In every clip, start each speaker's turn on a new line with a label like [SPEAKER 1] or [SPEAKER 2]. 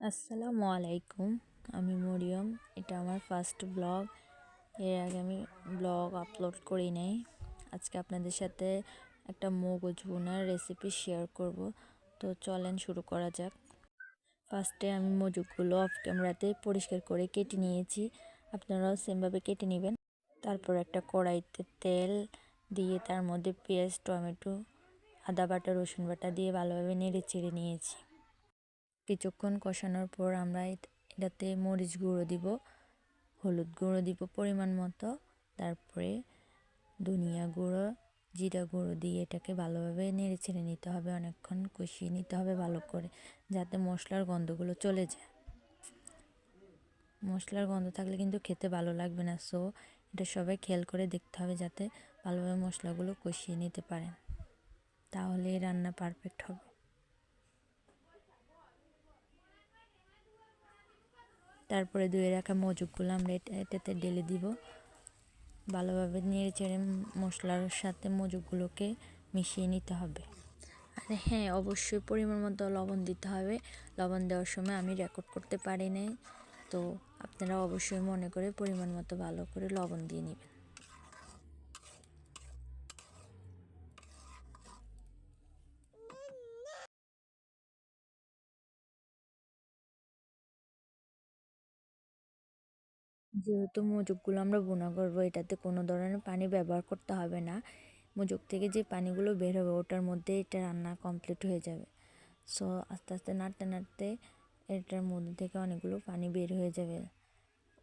[SPEAKER 1] আসসালামু আলাইকুম। আমি মরিয়ম। এটা আমার ফার্স্ট ব্লগ। এর আগে আমি ব্লগ আপলোড করি নাই। আজকে আপনাদের সাথে একটা মগজ ভুনার রেসিপি শেয়ার করব। তো চলেন শুরু করা যাক। ফার্স্টে আমি মজুগুলো অফ ক্যামেরাতে পরিষ্কার করে কেটে নিয়েছি। আপনারাও সেমভাবে কেটে নেবেন। তারপর একটা কড়াইতে তেল দিয়ে তার মধ্যে পেঁয়াজ, টমেটো, আদা বাটা, রসুন বাটা দিয়ে ভালোভাবে নেড়ে চেড়ে নিয়েছি। কিছুক্ষণ কষানোর পর আমরা এটাতে মরিচ গুঁড়ো দিব, হলুদ গুঁড়ো দিব পরিমাণ মতো, তারপরে ধনিয়া গুঁড়ো, জিরা গুঁড়ো দিয়ে এটাকে ভালোভাবে নেড়ে ছেড়ে নিতে হবে। অনেকক্ষণ কষিয়ে নিতে হবে ভালো করে, যাতে মশলার গন্ধগুলো চলে যায়। মশলার গন্ধ থাকলে কিন্তু খেতে ভালো লাগবে না। সো এটা সবাই খেয়াল করে দেখতে হবে যাতে ভালোভাবে মশলাগুলো কষিয়ে নিতে পারেন, তাহলে রান্না পারফেক্ট হবে। তারপরে ধুয়ে রাখা মজুগুলো আমরা এটাতে ঢেলে দিব। ভালোভাবে নেড়ে চেড়ে মশলার সাথে মজুগুলোকে মিশিয়ে নিতে হবে। আর হ্যাঁ, অবশ্যই পরিমাণ মতো লবণ দিতে হবে। লবণ দেওয়ার সময় আমি রেকর্ড করতে পারি নাই, তো আপনারা অবশ্যই মনে করে পরিমাণ মতো ভালো করে লবণ দিয়ে নেবেন। যেহেতু মজুগগুলো আমরা বোনা করবো, এটাতে কোনো ধরনের পানি ব্যবহার করতে হবে না। মজুগ থেকে যে পানিগুলো বের হবে ওটার মধ্যে এটা রান্না কমপ্লিট হয়ে যাবে। সো আস্তে আস্তে নাড়তে নাড়তে এটার মধ্যে থেকে অনেকগুলো পানি বের হয়ে যাবে।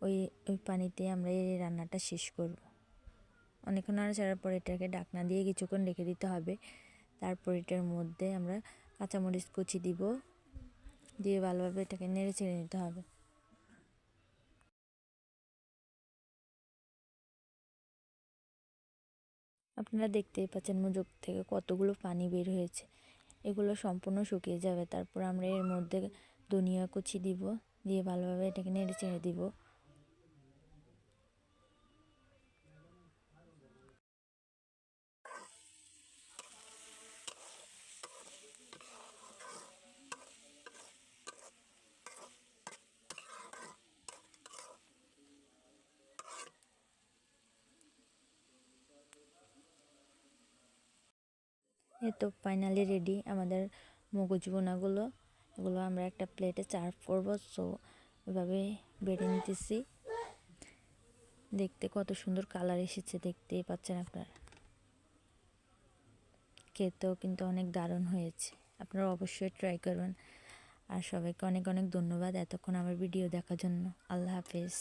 [SPEAKER 1] ওই ওই পানিতে আমরা এই রান্নাটা শেষ করব। অনেকক্ষণ নাড়াচাড়ার পর এটাকে ঢাকনা দিয়ে কিছুক্ষণ রেখে দিতে হবে। তারপর এটার মধ্যে আমরা কাঁচামরিচ কুচি দিব, দিয়ে ভালোভাবে এটাকে নেড়ে চেড়ে নিতে হবে। আপনারা দেখতেই পাচ্ছেন মজুগ থেকে কতগুলো পানি বের হয়েছে। এগুলো সম্পূর্ণ শুকিয়ে যাবে। তারপর আমরা এর মধ্যে ধনিয়া কুচি দিব, দিয়ে ভালোভাবে এটাকে নেড়ে চেড়ে দিব। এই তো ফাইনালি রেডি আমাদের মগজ বোনাগুলো। এগুলো আমরা একটা প্লেটে সার্ভ করবো। সো এভাবে বেড়ে নিতেছি। দেখতে কত সুন্দর কালার এসেছে, দেখতেই পাচ্ছেন আপনারা। খেতেও কিন্তু অনেক দারুণ হয়েছে। আপনারা অবশ্যই ট্রাই করবেন। আর সবাইকে অনেক অনেক ধন্যবাদ এতক্ষণ আমার ভিডিও দেখার জন্য। আল্লাহ হাফেজ।